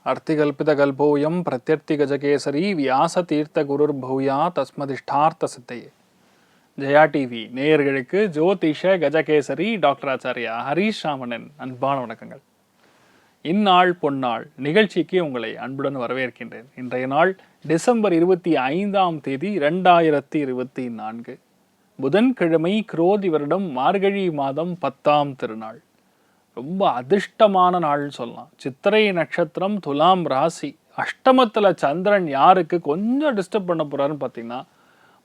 अर्थिकल्पितकल्पोऽयं प्रत्यर्थिगजकेसरी व्यासतीर्थगुरुर्भूया तस्मदिष्टार्த்த சித்தையே. Jaya TV நேயர்களுக்கு ஜோதிஷ Gajakesari doctor Acharya Harish ராமனின் அன்பான வணக்கங்கள். இந்நாள் பொன்னாள் நிகழ்ச்சிக்கு உங்களை அன்புடன் வரவேற்கின்றேன். இன்றைய நாள் டிசம்பர் 25 2024 புதன்கிழமை, குரோதி வருடம் மார்கழி மாதம் 10ஆம் திருநாள். ரொம்ப அதிர்ஷ்டமான நாள்னு சொல்லலாம். சித்திரை நட்சத்திரம், துலாம் ராசி, அஷ்டமத்தில் சந்திரன் யாருக்கு கொஞ்சம் டிஸ்டர்ப் பண்ண போறாருன்னு பார்த்தீங்கன்னா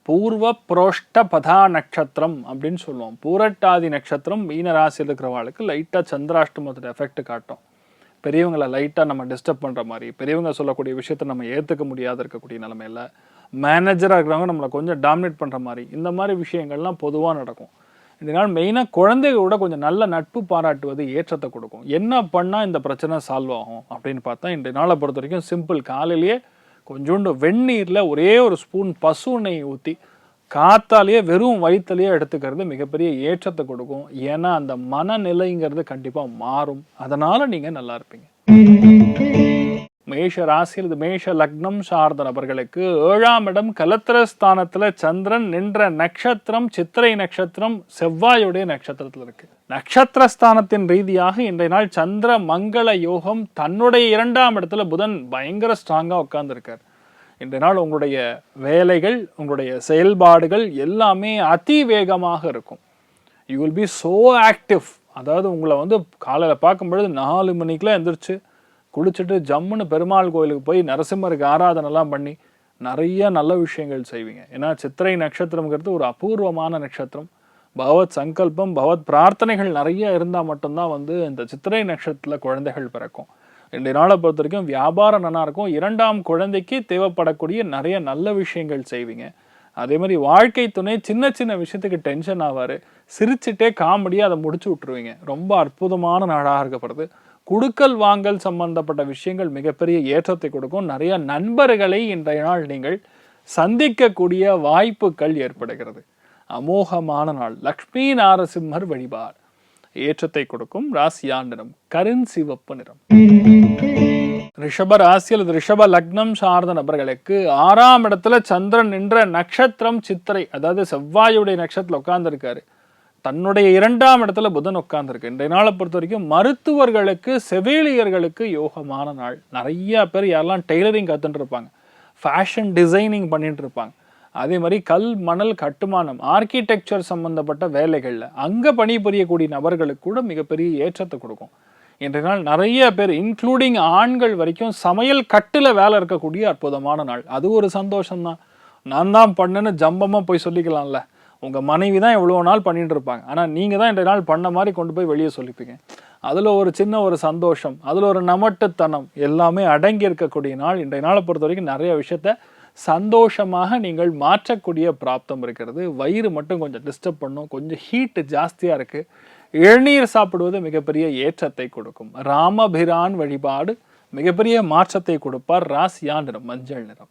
பூர்வ புரோஷ்ட பதா நட்சத்திரம் அப்படின்னு சொல்லுவோம். பூரட்டாதி நட்சத்திரம் மீன ராசியில் இருக்கிறவாளுக்கு லைட்டாக சந்திராஷ்டமத்தோட எஃபெக்ட் காட்டும். பெரியவங்களை லைட்டாக நம்ம டிஸ்டர்ப் பண்ணுற மாதிரி, பெரியவங்க சொல்லக்கூடிய விஷயத்த நம்ம ஏற்றுக்க முடியாத இருக்கக்கூடிய நிலைமையில், மேனேஜராக இருக்கிறவங்க நம்மளை கொஞ்சம் டாமினேட் பண்ணுற மாதிரி, இந்த மாதிரி விஷயங்கள்லாம் பொதுவாக நடக்கும். இந்த நாள் மெயினாக குழந்தைகளோட கொஞ்சம் நல்ல நட்பு பாராட்டுவது ஏற்றத்தை கொடுக்கும். என்ன பண்ணால் இந்த பிரச்சனை சால்வ் ஆகும் அப்படின்னு பார்த்தா, இன்றைய நாளை பொறுத்த வரைக்கும் சிம்பிள். காலையிலேயே கொஞ்சோண்டு வெந்நீரில் ஒரே ஒரு ஸ்பூன் பசு நெய் ஊற்றி காத்தாலேயே வெறும் வயிற்றுலையே எடுத்துக்கிறது மிகப்பெரிய ஏற்றத்தை கொடுக்கும். ஏன்னா அந்த மனநிலைங்கிறது கண்டிப்பாக மாறும். அதனால் நீங்கள் நல்லா இருப்பீங்க. மேஷ ராசியில், இது மேஷ லக்னம் சார்ந்த நபர்களுக்கு 7ஆம் இடம் கலத்திரஸ்தானத்துல சந்திரன் நின்ற நட்சத்திரம் சித்திரை நட்சத்திரம், செவ்வாயுடைய நட்சத்திரத்தில் இருக்கு. நட்சத்திரஸ்தானத்தின் ரீதியாக இன்றைய நாள் சந்திர மங்கள யோகம். தன்னுடைய 2ஆம் இடத்துல புதன் பயங்கர ஸ்ட்ராங்கா உட்கார்ந்து இருக்கார். இன்றைய நாள் உங்களுடைய வேலைகள், உங்களுடைய செயல்பாடுகள் எல்லாமே அதிவேகமாக இருக்கும். You will be so active. அதாவது உங்களை காலையில் பார்க்கும்பொழுது 4 மணிக்கெலாம் எந்திரிச்சு குளிச்சுட்டு ஜம்முன்னு பெருமாள் கோயிலுக்கு போய் நரசிம்மருக்கு ஆராதனைலாம் பண்ணி நிறைய நல்ல விஷயங்கள் செய்வீங்க. ஏன்னா சித்திரை நட்சத்திரம்ங்கிறது ஒரு அபூர்வமான நட்சத்திரம். பகவத் சங்கல்பம், பகவத் பிரார்த்தனைகள் நிறைய இருந்தால் மட்டும்தான் இந்த சித்திரை நட்சத்திரத்தில் குழந்தைகள் பிறக்கும். இன்றைய நாளை பொறுத்த வரைக்கும் வியாபாரம் நல்லா இருக்கும். 2ஆம் குழந்தைக்கு தேவைப்படக்கூடிய நிறைய நல்ல விஷயங்கள் செய்வீங்க. அதே மாதிரி வாழ்க்கை துணை சின்ன சின்ன விஷயத்துக்கு டென்ஷன் ஆவார். சிரிச்சுட்டே காமெடியாக அதை முடிச்சு விட்டுருவீங்க. ரொம்ப அற்புதமான நாளாக இருக்கப்படுது. குடுக்கல் வாங்கல் சம்பந்தப்பட்ட விஷயங்கள் மிகப்பெரிய ஏற்றத்தை கொடுக்கும். நிறைய நண்பர்களை இன்றைய நாள் நீங்கள் சந்திக்கக்கூடிய வாய்ப்புகள் ஏற்படுகிறது. அமோகமான நாள். லக்ஷ்மி நாரசிம்மர் வழிபாடு ஏற்றத்தை கொடுக்கும். ராசியான் நிறம் கருண் சிவப்பு நிறம். ரிஷப ராசியில், ரிஷப லக்னம் சார்ந்த நபர்களுக்கு 6ஆம் இடத்துல சந்திரன் நின்ற நட்சத்திரம் சித்திரை, அதாவது செவ்வாயுடைய நட்சத்திரத்தில் உட்கார்ந்து இருக்காரு. தன்னுடைய 2ஆம் இடத்துல புதன் உட்கார்ந்துருக்கு. இன்றைய நாளை பொறுத்த வரைக்கும் மருத்துவர்களுக்கு, செவிலியர்களுக்கு யோகமான நாள். நிறைய பேர் யாரெல்லாம் டெய்லரிங் கற்றுட்டு இருப்பாங்க, ஃபேஷன் டிசைனிங் பண்ணிட்டு இருப்பாங்க, அதே மாதிரி கல் மணல் கட்டுமானம், ஆர்கிடெக்சர் சம்பந்தப்பட்ட வேலைகளில் அங்கே பணிபுரியக்கூடிய நபர்களுக்கு கூட மிகப்பெரிய ஏற்றத்தை கொடுக்கும். இன்றைய நாள் நிறைய பேர் இன்க்ளூடிங் ஆண்கள் வரைக்கும் சமையல் கட்டில் வேலை இருக்கக்கூடிய அற்புதமான நாள். அது ஒரு சந்தோஷம்தான். நான் தான் பண்ணேன்னு ஜம்பமாக போய் சொல்லிக்கலாம்ல. உங்கள் மனைவி தான் எவ்வளோ நாள் பண்ணிட்டு இருப்பாங்க, ஆனால் நீங்கள் தான் இன்றைய நாள் பண்ண மாதிரி கொண்டு போய் வெளியே சொல்லிப்பீங்க. அதில் ஒரு சின்ன ஒரு சந்தோஷம், அதில் ஒரு நமட்டுத்தனம் எல்லாமே அடங்கி இருக்கக்கூடிய நாள். இன்றைய நாளை பொறுத்த வரைக்கும் நிறைய விஷயத்த சந்தோஷமாக நீங்கள் மாற்றக்கூடிய பிராப்தம் இருக்கிறது. வயிறு மட்டும் கொஞ்சம் டிஸ்டர்ப் பண்ணும், கொஞ்சம் ஹீட்டு ஜாஸ்தியாக இருக்குது. இளநீர் சாப்பிடுவது மிகப்பெரிய ஏற்றத்தை கொடுக்கும். ராமபிரான் வழிபாடு மிகப்பெரிய மாற்றத்தை கொடுப்பார். ராசியான் நிறம் மஞ்சள் நிறம்.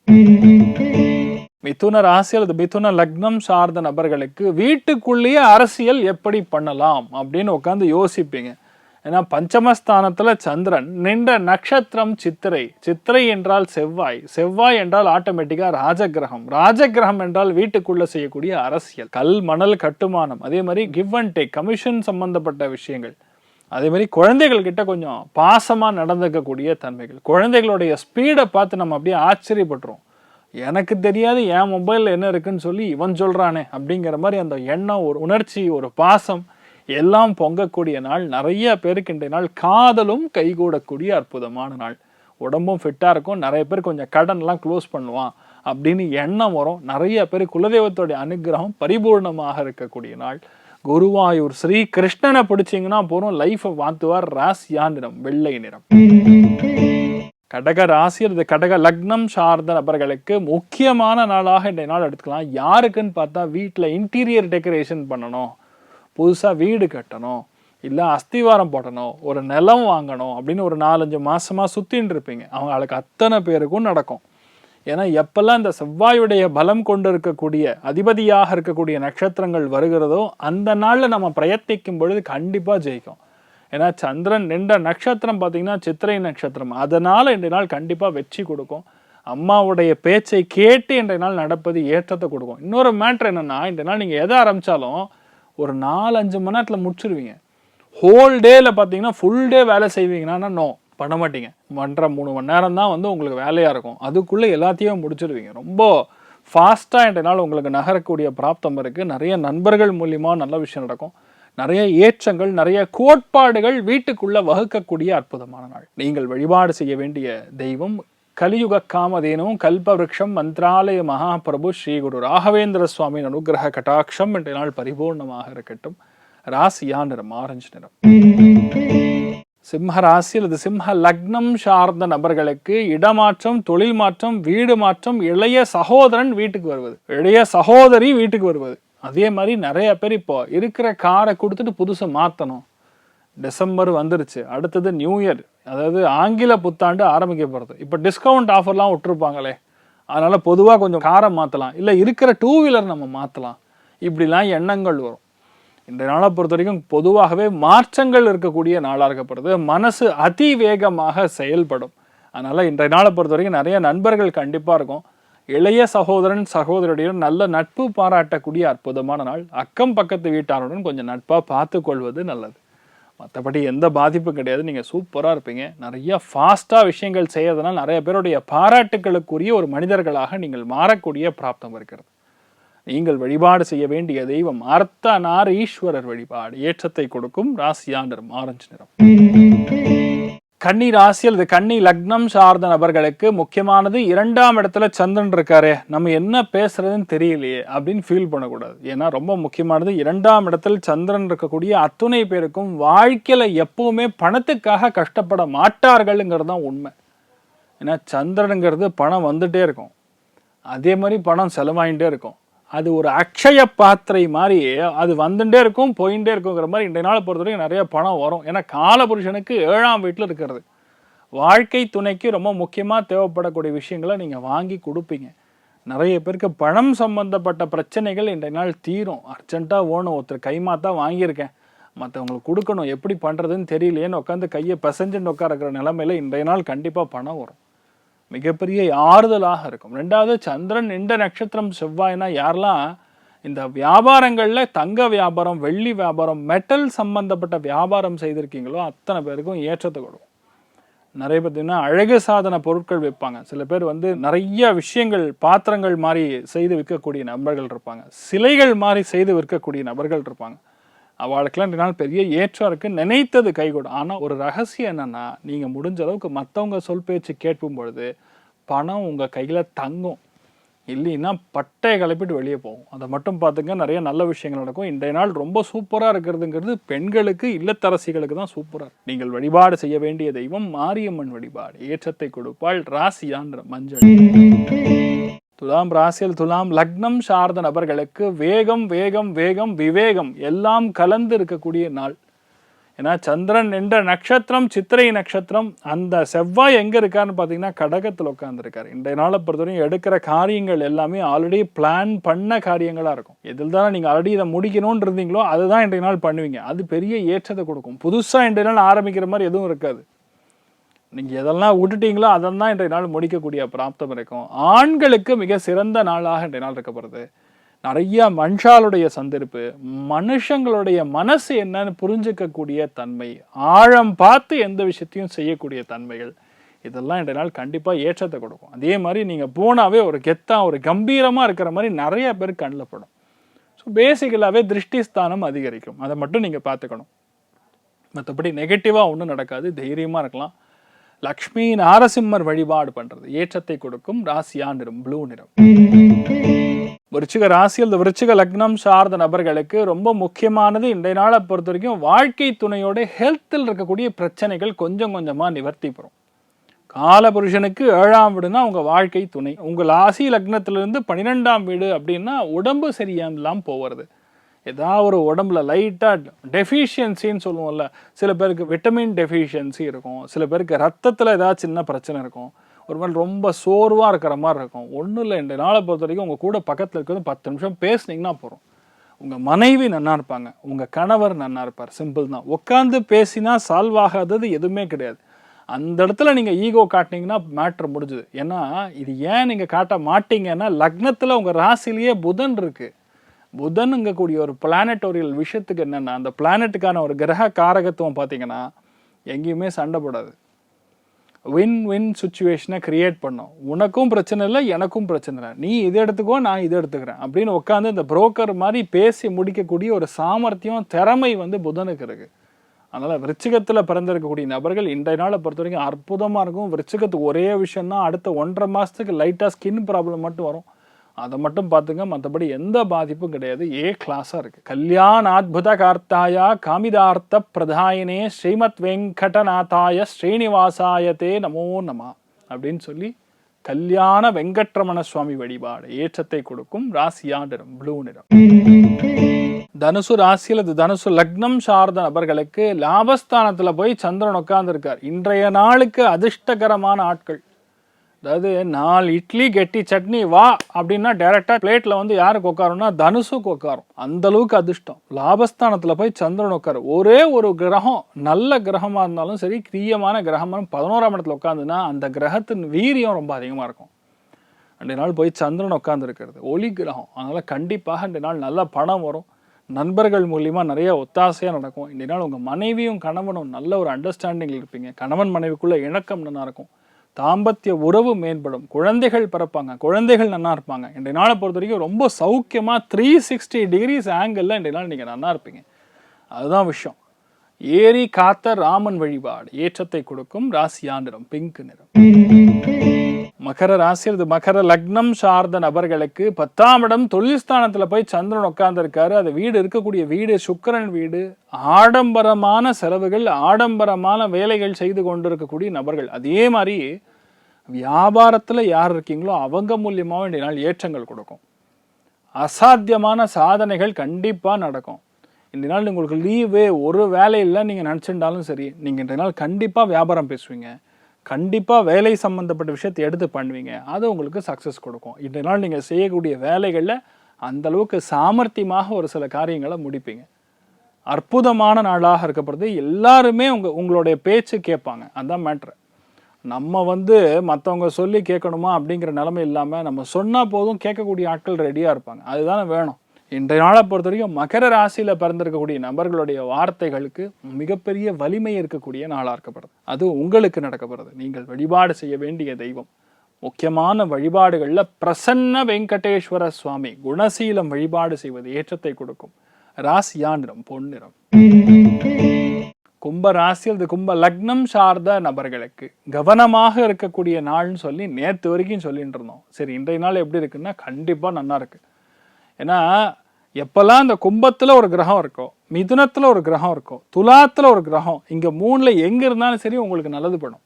மிதுன ராசி அல்லது மிதுன லக்னம் சார்ந்த நபர்களுக்கு வீட்டுக்குள்ளேயே அரசியல் எப்படி பண்ணலாம் அப்படின்னு உட்காந்து யோசிப்பீங்க. ஏன்னா பஞ்சமஸ்தானத்துல சந்திரன் நின்ற நட்சத்திரம் சித்திரை. சித்திரை என்றால் செவ்வாய், செவ்வாய் என்றால் ஆட்டோமேட்டிக்கா ராஜகிரகம், ராஜகிரகம் என்றால் வீட்டுக்குள்ள செய்யக்கூடிய அரசியல், கல் மணல் கட்டுமானம், அதே மாதிரி கிவ் அண்ட் டேக், கமிஷன் சம்பந்தப்பட்ட விஷயங்கள், அதே மாதிரி குழந்தைகள் கிட்ட கொஞ்சம் பாசமா நடந்துக்கக்கூடிய தன்மைகள். குழந்தைகளுடைய ஸ்பீடை பார்த்து நம்ம அப்படியே ஆச்சரியப்பட்டுரும். எனக்கு தெரியாது என் மொபைலில் என்ன இருக்குன்னு சொல்லி இவன் சொல்கிறானே அப்படிங்கிற மாதிரி அந்த எண்ணம், ஒரு உணர்ச்சி, ஒரு பாசம் எல்லாம் பொங்கக்கூடிய நாள். நிறைய பேருக்கு இன்றைய நாள் காதலும் கைகூடக்கூடிய அற்புதமான நாள். உடம்பும் ஃபிட்டாக இருக்கும். நிறைய பேர் கொஞ்சம் கடன்லாம் க்ளோஸ் பண்ணுவான் அப்படின்னு எண்ணம் வரும். நிறைய பேர் குலதெய்வத்தோடைய அனுகிரகம் பரிபூர்ணமாக இருக்கக்கூடிய நாள். குருவாயூர் ஸ்ரீ கிருஷ்ணனை பிடிச்சிங்கன்னா போகிறோம், லைஃப்பை மாற்றுவார். ராசியான் நிறம் வெள்ளை நிறம். கடக ராசி அல்லது கடக லக்னம் சார்ந்த நபர்களுக்கு முக்கியமான நாளாக இன்றைய நாள் எடுத்துக்கலாம். யாருக்குன்னு பார்த்தா, வீட்டில் இன்டீரியர் டெக்கரேஷன் பண்ணணும், புதுசாக வீடு கட்டணும், இல்லை அஸ்திவாரம் போடணும், ஒரு நிலம் வாங்கணும் அப்படின்னு ஒரு 4-5 மாதமாக சுற்றின்னு இருப்பீங்க. அவங்களுக்கு அத்தனை பேருக்கும் நடக்கும். ஏன்னா எப்பெல்லாம் இந்த செவ்வாயுடைய பலம் கொண்டு இருக்கக்கூடிய, அதிபதியாக இருக்கக்கூடிய நட்சத்திரங்கள் வருகிறதோ அந்த நாளில் நம்ம பிரயத்னிக்கும் பொழுது கண்டிப்பாக ஜெயிக்கும். ஏன்னா சந்திரன் நின்ற நட்சத்திரம் பார்த்தீங்கன்னா சித்திரை நட்சத்திரம். அதனால் இன்றைய நாள் கண்டிப்பாக வெற்றி கொடுக்கும். அம்மாவுடைய பேச்சை கேட்டு இன்றைய நாள் நடப்பது ஏற்றத்தை கொடுக்கும். இன்னொரு மேட்ரு என்னென்னா, இன்றைய நாள் நீங்கள் எதை ஆரம்பித்தாலும் ஒரு 4-5 மணி நேரத்தில் முடிச்சிருவீங்க. ஹோல் டேயில் பார்த்தீங்கன்னா ஃபுல் டே வேலை செய்வீங்கன்னா நோ பண்ண மாட்டீங்க. 1.5-3 மணி நேரம் தான் வந்து உங்களுக்கு வேலையாக இருக்கும். அதுக்குள்ளே எல்லாத்தையும் முடிச்சிருவீங்க. ரொம்ப ஃபாஸ்ட்டாக இன்றைய நாள் உங்களுக்கு நகரக்கூடிய பிராப்தம் இருக்குது. நிறைய நண்பர்கள் மூலியமாக நல்ல விஷயம் நடக்கும். நிறைய ஏற்றங்கள், நிறைய கோட்பாடுகள் வீட்டுக்குள்ளே வகுக்கக்கூடிய அற்புதமான நாள். நீங்கள் வழிபாடு செய்ய வேண்டிய தெய்வம் கலியுக காமதேனும் கல்பவருஷம் மந்திராலய மகாபிரபு ஸ்ரீ குரு ராகவேந்திர சுவாமியின் அனுகிரக கட்டாட்சம் இன்றைய நாள் பரிபூர்ணமாக இருக்கட்டும். ராசியா நிறம் ஆரஞ்சு நிறம். சிம்ம ராசியில் இது சிம்ம லக்னம் சார்ந்த நபர்களுக்கு இடமாற்றம், தொழில் மாற்றம், வீடு மாற்றம், இளைய சகோதரன் வீட்டுக்கு வருவது, இளைய சகோதரி வீட்டுக்கு வருவது. அதே மாதிரி நிறைய பேர் இப்போ இருக்கிற காரை கொடுத்துட்டு புதுசாக மாற்றணும். டிசம்பர் வந்துருச்சு, அடுத்தது நியூ இயர், அதாவது ஆங்கில புத்தாண்டு ஆரம்பிக்க போகிறது. இப்போ டிஸ்கவுண்ட் ஆஃபர்லாம் விட்டுருப்பாங்களே, அதனால் பொதுவாக கொஞ்சம் காரை மாற்றலாம், இல்லை இருக்கிற 2 வீலர் நம்ம மாற்றலாம், இப்படிலாம் எண்ணங்கள் வரும். இன்றைய நாளை பொறுத்த வரைக்கும் பொதுவாகவே மாற்றங்கள் இருக்கக்கூடிய நாளாக இருக்கப்படுது. மனசு அதிவேகமாக செயல்படும். அதனால் இன்றைய நாளை பொறுத்த வரைக்கும் நிறைய நண்பர்கள் கண்டிப்பாக இருக்கும். இளைய சகோதரன் சகோதரியுடன் நல்ல நட்பு பாராட்டக்கூடிய அற்புதமான நாள். அக்கம் பக்கத்து வீட்டாருடன் கொஞ்சம் நட்பாக பார்த்து கொள்வது நல்லது. மற்றபடி எந்த பாதிப்பும் கிடையாது. நீங்கள் சூப்பராக இருப்பீங்க. நிறைய ஃபாஸ்ட்டாக விஷயங்கள் செய்யறதுனால நிறைய பேருடைய பாராட்டுகளுக்குரிய ஒரு மனிதர்களாக நீங்கள் மாறக்கூடிய பிராப்தம் இருக்கிறது. நீங்கள் வழிபாடு செய்ய வேண்டிய தெய்வம் அர்த்தநாரீஸ்வரர் வழிபாடு ஏற்றத்தை கொடுக்கும். ராசியா நிறம் ஆரஞ்சு நிறம். கன்னி ராசியில் இது கன்னி லக்னம் சார்ந்த நபர்களுக்கு முக்கியமானது 2ஆம் இடத்துல சந்திரன் இருக்காரு, நம்ம என்ன பேசுறதுன்னு தெரியலையே அப்படின்னு ஃபீல் பண்ணக்கூடாது. ஏன்னா ரொம்ப முக்கியமானது 2ஆம் இடத்தில் சந்திரன் இருக்கக்கூடிய அத்துணை பேருக்கும் வாழ்க்கையில எப்பவுமே பணத்துக்காக கஷ்டப்பட மாட்டார்கள்ங்கிறது தான் உண்மை. ஏன்னா சந்திரனுங்கிறது பணம் வந்துட்டே இருக்கும், அதே மாதிரி பணம் செலவாயிட்டே இருக்கும். அது ஒரு அக்ஷய பாத்திரை மாதிரி அது வந்துட்டே இருக்கும் போயிட்டே இருக்குங்கிற மாதிரி இன்றைய நாளை பொறுத்த வரைக்கும் நிறைய பணம் வரும். ஏன்னா காலபுருஷனுக்கு 7ஆம் வீட்டில் இருக்கிறது. வாழ்க்கை துணைக்கு ரொம்ப முக்கியமாக தேவைப்படக்கூடிய விஷயங்களை நீங்கள் வாங்கி கொடுப்பீங்க. நிறைய பேருக்கு பணம் சம்பந்தப்பட்ட பிரச்சனைகள் இன்றைய நாள் தீரும். அர்ஜென்ட்டாக ஓணும், ஒருத்தர் கைமாத்தா வாங்கியிருக்கேன், மற்றவங்களுக்கு கொடுக்கணும், எப்படி பண்ணுறதுன்னு தெரியலையேன்னு உட்காந்து கையை பிசைஞ்சுன்னு உட்காருக்கிற நிலைமையில இன்றைய நாள் கண்டிப்பாக பணம் வரும். மிகப்பெரிய ஆறுதலாக இருக்கும். 2வது சந்திரன் இந்த நட்சத்திரம் செவ்வாய்னா யாரெல்லாம் இந்த வியாபாரங்களில் தங்க வியாபாரம், வெள்ளி வியாபாரம், மெட்டல் சம்பந்தப்பட்ட வியாபாரம் செய்திருக்கீங்களோ அத்தனை பேருக்கும் ஏற்றத்தை கொடுக்கும். நிறைய பார்த்தீங்கன்னா அழகு சாதன பொருட்கள் விற்பாங்க. சில பேர் வந்து நிறைய விஷயங்கள் பாத்திரங்கள் மாதிரி செய்து விற்கக்கூடிய நபர்கள் இருப்பாங்க, சிலைகள் மாதிரி செய்து விற்கக்கூடிய நபர்கள் இருப்பாங்க. அவளுக்கெல்லாம் 2 நாள் பெரிய ஏற்றம் இருக்குது, நினைத்தது கைகூடும். ஆனால் ஒரு ரகசியம் என்னென்னா, நீங்கள் முடிஞ்ச அளவுக்கு மற்றவங்க சொல் பேச்சு கேட்கும் பொழுது பணம் உங்கள் கையில் தங்கும், இல்லைன்னா பட்டையை கிளப்பிட்டு வெளியே போகும். அதை மட்டும் பார்த்துங்க, நிறைய நல்ல விஷயங்கள் நடக்கும். இன்றைய நாள் ரொம்ப சூப்பராக இருக்கிறதுங்கிறது பெண்களுக்கு, இல்லத்தரசிகளுக்கு தான் சூப்பராக. நீங்கள் வழிபாடு செய்ய வேண்டிய தெய்வம் மாரியம்மன் வழிபாடு ஏற்றத்தை கொடுப்பாள். ராசியான்ற மஞ்சள். துலாம் ராசியில் துலாம் லக்னம் சார்ந்த நபர்களுக்கு வேகம் வேகம் வேகம் விவேகம் எல்லாம் கலந்து இருக்கக்கூடிய நாள். ஏன்னா சந்திரன் என்ற நட்சத்திரம் சித்திரை நட்சத்திரம். அந்த செவ்வாய் எங்கே இருக்காருன்னு பார்த்தீங்கன்னா கடகத்தில் உட்காந்துருக்காரு. இன்றைய நாளை பொறுத்தவரையும் எடுக்கிற காரியங்கள் எல்லாமே ஆல்ரெடி பிளான் பண்ண காரியங்களாக இருக்கும். எதில் தானே நீங்கள் ஆல்ரெடி இதை முடிக்கணும்னு இருந்தீங்களோ அதுதான் இன்றைய நாள் பண்ணுவீங்க. அது பெரிய ஏற்றத்தை கொடுக்கும். புதுசாக இன்றைய நாள் ஆரம்பிக்கிற மாதிரி எதுவும் இருக்காது. நீங்கள் எதெல்லாம் விட்டுட்டீங்களோ அதெல்லாம் இன்றைய நாள் முடிக்கக்கூடிய பிராப்தம் இருக்கும். ஆண்களுக்கு மிக சிறந்த நாளாக இன்றைய நாள் இருக்கப்படுது. நிறைய மனுஷாலுடைய சந்திருப்பு, மனுஷங்களுடைய மனசு என்னன்னு புரிஞ்சுக்கக்கூடிய தன்மை, ஆழம் பார்த்து எந்த விஷயத்தையும் செய்யக்கூடிய தன்மைகள், இதெல்லாம் இன்றைய நாள் கண்டிப்பாக ஏற்றத்தை கொடுக்கும். அதே மாதிரி நீங்கள் போனாவே ஒரு கெத்தாக ஒரு கம்பீரமாக இருக்கிற மாதிரி நிறைய பேர் கண்ணில் படும். ஸோ பேசிக்கலாகவே திருஷ்டிஸ்தானம் அதிகரிக்கும். அதை மட்டும் நீங்கள் பார்த்துக்கணும். மற்றபடி நெகட்டிவாக ஒன்றும் நடக்காது, தைரியமாக இருக்கலாம். லக்ஷ்மி நாரசிம்மர் வழிபாடு பண்றது ஏற்றத்தை கொடுக்கும். ராசியா நிறம் ப்ளூ நிறம். விருச்சிக ராசியில் இந்த விருச்சிக லக்னம் சார்ந்த நபர்களுக்கு ரொம்ப முக்கியமானது இன்றைய நாளை பொறுத்த வரைக்கும் வாழ்க்கை துணையோட ஹெல்த்தில் இருக்கக்கூடிய பிரச்சனைகள் கொஞ்சம் கொஞ்சமாக நிவர்த்தி பெறும். காலபுருஷனுக்கு 7ஆம் வீடுனா உங்கள் வாழ்க்கை துணை. உங்கள் ராசி லக்னத்திலிருந்து 12ஆம் வீடு அப்படின்னா உடம்பு சரியானலாம் போகிறது. ஏதாவது ஒரு உடம்புல லைட்டாக டெஃபிஷியன்சின்னு சொல்லுவோம்ல, சில பேருக்கு விட்டமின் டெஃபிஷியன்சி இருக்கும், சில பேருக்கு ரத்தத்தில் ஏதாவது சின்ன பிரச்சனை இருக்கும், ஒரு மாதிரி ரொம்ப சோர்வாக இருக்கிற மாதிரி இருக்கும். ஒன்றும் இல்லை, இந்த நாளை பொறுத்த வரைக்கும் உங்கள் கூட பக்கத்தில் இருக்கிறது 10 நிமிஷம் பேசுனீங்கன்னா போகிறோம். உங்கள் மனைவி நன்னா இருப்பாங்க, உங்கள் கணவர் நன்னா இருப்பார். சிம்பிள் தான். உட்காந்து பேசினா சால்வ் ஆகாதது எதுவுமே கிடையாது. அந்த இடத்துல நீங்கள் ஈகோ காட்டினீங்கன்னா மேட்ரு முடிஞ்சுது. ஏன்னா இது ஏன் நீங்கள் காட்ட மாட்டீங்கன்னா, லக்னத்தில் உங்கள் ராசிலேயே புதன் இருக்குது. புதனுங்கக்கூடிய ஒரு பிளானட்டோரியல் விஷயத்துக்கு என்னென்னா, அந்த பிளானட்டுக்கான ஒரு கிரக காரகத்துவம் பார்த்தீங்கன்னா எங்கேயுமே சண்டை போடாது. வின் வின் சுச்சுவேஷனை கிரியேட் பண்ணோம். உனக்கும் பிரச்சனை இல்லை, எனக்கும் பிரச்சனை இல்லை, நீ இதை எடுத்துக்கோ, நான் இதை எடுத்துக்கிறேன் அப்படின்னு உட்காந்து இந்த புரோக்கர் மாதிரி பேசி முடிக்கக்கூடிய ஒரு சாமர்த்தியம், திறமை வந்து புதனுக்கு இருக்குது. அதனால் விருச்சிகத்தில் பிறந்திருக்கக்கூடிய நபர்கள் இன்றைய நாளை பொறுத்த வரைக்கும் அற்புதமாக இருக்கும். விருச்சிகத்துக்கு ஒரே விஷயம்தான், அடுத்த 1.5 மாதத்துக்கு லைட்டாக ஸ்கின் ப்ராப்ளம் மட்டும் வரும். அதை மட்டும் பார்த்துங்க, மற்றபடி எந்த பாதிப்பும் கிடையாது. கிளாஸாக இருக்குது. கல்யாணாத்புத கார்த்தாயா காமிதார்த்த பிரதாயினே ஸ்ரீமத் வெங்கடநாதாய ஸ்ரீனிவாசாயத்தே நமோ நம அப்படின்னு சொல்லி கல்யாண வெங்கட்ரமண சுவாமி வழிபாடு ஏற்றத்தை கொடுக்கும். ராசியா நிறம் ப்ளூ நிறம். தனுசு ராசியில் இது தனுசு லக்னம் சார்ந்த நபர்களுக்கு லாபஸ்தானத்தில் போய் சந்திரன் உட்கார்ந்துருக்கார். இன்றைய நாளுக்கு அதிர்ஷ்டகரமான ஆட்கள், அதாவது 4 இட்லி கெட்டி சட்னி வா அப்படின்னா டைரெக்டாக பிளேட்டில் வந்து யாருக்கு உட்காரும்னா தனுசுக்கு உட்காரும். அந்த அளவுக்கு அதிர்ஷ்டம். லாபஸ்தானத்தில் போய் சந்திரன் உட்காரு. ஒரே ஒரு கிரகம் நல்ல கிரகமாக இருந்தாலும் சரி, கிரியமான கிரகமான 11ஆம் இடத்துல உட்காந்துன்னா அந்த கிரகத்தின் வீரியம் ரொம்ப அதிகமாக இருக்கும். 2 நாள் போய் சந்திரன் உட்காந்துருக்கிறது ஒளி கிரகம். அதனால் கண்டிப்பாக 2 நாள் நல்ல பணம் வரும். நண்பர்கள் மூலிமா நிறைய ஒத்தாசையாக நடக்கும். இன்றைய நாள் உங்கள் மனைவியும் கணவனும் நல்ல ஒரு அண்டர்ஸ்டாண்டிங்கில் இருப்பீங்க. கணவன் மனைவிக்குள்ளே இணக்கம் நல்லா இருக்கும். தாம்பத்திய உறவு மேம்படும். குழந்தைகள் பிறப்பாங்க, குழந்தைகள் நல்லா இருப்பாங்க. இன்றைய நாளை பொறுத்த வரைக்கும் ரொம்ப சௌக்கியமாக 360 டிகிரிஸ் ஆங்கிளில் இன்றைய நாள் நீங்கள் நல்லா இருப்பீங்க. அதுதான் விஷயம். ஏரி காத்த ராமன் வழிபாடு ஏற்றத்தை கொடுக்கும். ராசியா நிறம் பிங்க் நிறம். மகர ராசி, இது மகர லக்னம் சார்ந்த நபர்களுக்கு 10ஆம் இடம் தொழில் ஸ்தானத்தில் போய் சந்திரன் உட்கார்ந்துருக்காரு. அது வீடு இருக்கக்கூடிய வீடு சுக்கிரன் வீடு. ஆடம்பரமான செலவுகள், ஆடம்பரமான வேலைகள் செய்து கொண்டிருக்கக்கூடிய நபர்கள். அதே மாதிரி வியாபாரத்தில் யார் இருக்கீங்களோ அவங்க மூலியமாக இன்றைய நாள் ஏற்றங்கள் கொடுக்கும். அசாத்தியமான சாதனைகள் கண்டிப்பாக நடக்கும். இன்றைய நாள் உங்களுக்கு லீவு, ஒரு வேலையில் நீங்கள் நினச்சிருந்தாலும் சரி, நீங்கள் இன்றைய நாள் கண்டிப்பாக வியாபாரம் பேசுவீங்க, கண்டிப்பாக வேலை சம்மந்தப்பட்ட விஷயத்தை எடுத்து பண்ணுவீங்க. அது உங்களுக்கு சக்ஸஸ் கொடுக்கும். இன்றைய நாள் நீங்கள் செய்யக்கூடிய வேலைகளில் அந்தளவுக்கு சாமர்த்தியமாக ஒரு சில காரியங்களை முடிப்பீங்க. அற்புதமான நாளாக இருக்கப்படுது. எல்லாருமே உங்களுடைய பேச்சு கேட்பாங்க. அதுதான் மேட்ரு. நம்ம வந்து மற்றவங்க சொல்லி கேட்கணுமா அப்படிங்கிற நிலைமை இல்லாமல் நம்ம சொன்னால் போதும் கேட்கக்கூடிய ஆட்கள் ரெடியாக இருப்பாங்க. அதுதானே வேணும். இன்றைய நாளை பொறுத்த வரைக்கும் மகர ராசியில் பிறந்திருக்கக்கூடிய நபர்களுடைய வார்த்தைகளுக்கு மிகப்பெரிய வலிமை இருக்கக்கூடிய நாளாக இருக்கப்படுது. அது உங்களுக்கு நடக்கப்படுது. நீங்கள் வழிபாடு செய்ய வேண்டிய தெய்வம், முக்கியமான வழிபாடுகளில் பிரசன்ன வெங்கடேஸ்வர சுவாமி குணசீலம் வழிபாடு செய்வது ஏற்றத்தை கொடுக்கும். ராசியா நிறம் பொன்னிறம். கும்ப ராசியில், இது கும்ப லக்னம் சார்ந்த நபர்களுக்கு கவனமாக இருக்கக்கூடிய நாள்னு சொல்லி நேற்று வரைக்கும் சொல்லிட்டு இருந்தோம். சரி, இன்றைய நாள் எப்படி இருக்குன்னா கண்டிப்பாக நல்லா இருக்கு. ஏன்னா எப்பெல்லாம் இந்த கும்பத்தில் ஒரு கிரகம் இருக்கோ, மிதுனத்தில் ஒரு கிரகம் இருக்கோ, துலாத்தில் ஒரு கிரகம், இங்கே 3ல் எங்கே இருந்தாலும் சரி உங்களுக்கு நல்லது படும்.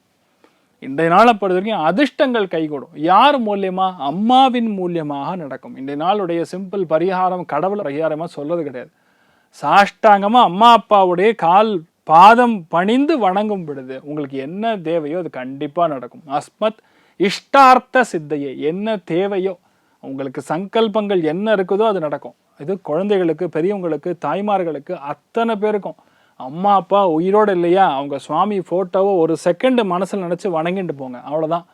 இன்றைய நாளை பொறுத்த வரைக்கும் அதிர்ஷ்டங்கள் கைகூடும். யார் மூலியமா? அம்மாவின் மூலியமாக நடக்கும். இன்றைய நாளுடைய சிம்பிள் பரிகாரம் கடவுள் பரிகாரமாக சொல்றது கிடையாது. சாஷ்டாங்கமாக அம்மா அப்பாவுடைய கால் பாதம் பணிந்து வணங்கும் பொழுது உங்களுக்கு என்ன தேவையோ அது கண்டிப்பாக நடக்கும். அஸ்மத் இஷ்டார்த்த சித்தையே, என்ன தேவையோ உங்களுக்கு சங்கல்பங்கள் என்ன இருக்குதோ அது நடக்கும். இது குழந்தைகளுக்கு, பெரியவங்களுக்கு, தாய்மார்களுக்கு, அத்தனை பேருக்கும். அம்மா அப்பா உயிரோடு இல்லையா, அவங்க சுவாமி ஃபோட்டோவை ஒரு செகண்ட் மனசில் நினச்சி வணங்கிட்டு போங்க, அவ்வளோதான்.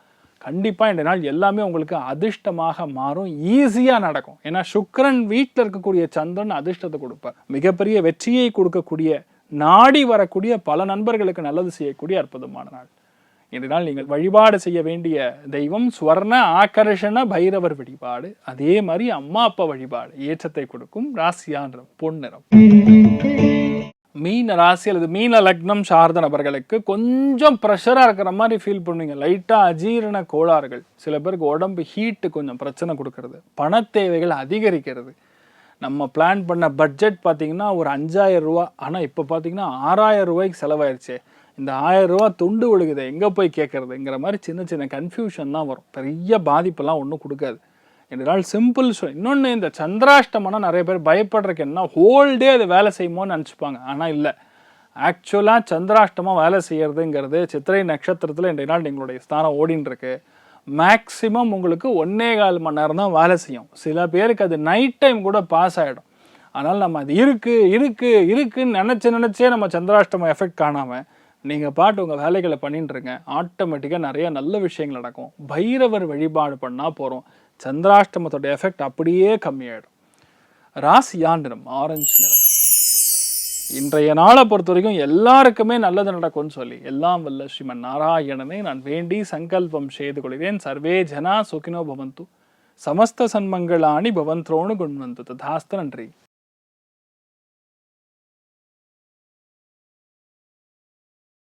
கண்டிப்பாக இந்த நாள் எல்லாமே உங்களுக்கு அதிர்ஷ்டமாக மாறும், ஈஸியாக நடக்கும். ஏன்னா சுக்கிரன் வீட்டில் இருக்கக்கூடிய சந்திரன் அதிர்ஷ்டத்தை கொடுப்பார். மிகப்பெரிய வெற்றியை கொடுக்கக்கூடிய, நாடி வரக்கூடிய பல நண்பர்களுக்கு நல்லது செய்யக்கூடிய அற்புதமான நாள். இந்த நாள் நீங்கள் வழிபாடு செய்ய வேண்டிய தெய்வம் ஸ்வர்ண ஆகர்ஷண பைரவர் வழிபாடு. அதே மாதிரி அம்மா அப்பா வழிபாடு ஏற்றத்தை கொடுக்கும். ராசியா நிறம் பொன்னிறம். மீன ராசி அல்லது மீன லக்னம் சார்ந்த நபர்களுக்கு கொஞ்சம் ப்ரெஷராக இருக்கிற மாதிரி ஃபீல் பண்ணுவீங்க. லைட்டாக அஜீரண கோளாறுகள், சில பேருக்கு உடம்பு ஹீட்டு கொஞ்சம் பிரச்சனை கொடுக்கறது, பண தேவைகள் அதிகரிக்கிறது. நம்ம பிளான் பண்ண பட்ஜெட் பார்த்தீங்கன்னா ஒரு 5000 ரூபா, ஆனால் இப்போ பார்த்தீங்கன்னா 6000 ரூபாய்க்கு செலவாயிருச்சு. இந்த 1000 ரூபா துண்டு விழுகுது, எங்கே போய் கேட்கறதுங்கிற மாதிரி சின்ன சின்ன கன்ஃபியூஷன் தான் வரும். பெரிய பாதிப்பெல்லாம் ஒன்றும் கொடுக்காது. இந்த நாள் சிம்பிள். இன்னொன்று, இந்த சந்திராஷ்டமனா நிறைய பேர் பயப்படுறதுக்கு என்ன, ஹோல்டே அது வேலை செய்யுமோன்னு நினச்சிப்பாங்க. ஆனால் இல்லை, ஆக்சுவலாக சந்திராஷ்டமாக வேலை செய்யறதுங்கிறது சித்திரை நட்சத்திரத்தில் இன்றைய நாள் எங்களுடைய ஸ்தானம் ஓடின்னு இருக்கு. மேக்சிமம் உங்களுக்கு 1.25 மணி நேரம் தான் வேலை செய்யும். சில பேருக்கு அது நைட் டைம் கூட பாஸ் ஆகிடும். அதனால் நம்ம அது இருக்குன்னு நினச்சே நம்ம சந்திராஷ்டம எஃபெக்ட் காணாமல் நீங்கள் பாட்டு உங்கள் வேலைகளை பண்ணிட்டுருங்க. ஆட்டோமேட்டிக்காக நிறைய நல்ல விஷயங்கள் நடக்கும். பைரவர் வழிபாடு பண்ணால் போகிறோம், சந்திராஷ்டமத்தோட எஃபெக்ட் அப்படியே கம்மியாயிடும். ராசியா நிறம் ஆரஞ்சு நிறம். இன்றைய நாளை பொறுத்த வரைக்கும் எல்லாருக்குமே நல்லது நடக்கும்னு சொல்லி எல்லாம் வல்ல ஸ்ரீமன் நாராயணனை நான் வேண்டி சங்கல்பம் செய்து கொள்கிறேன். சர்வே ஜனா சுகினோ பவந்து, சமஸ்த சன்மங்களாணி பவந்த்ரோணு குண்வந்து. ததாஸ்து. நன்றி.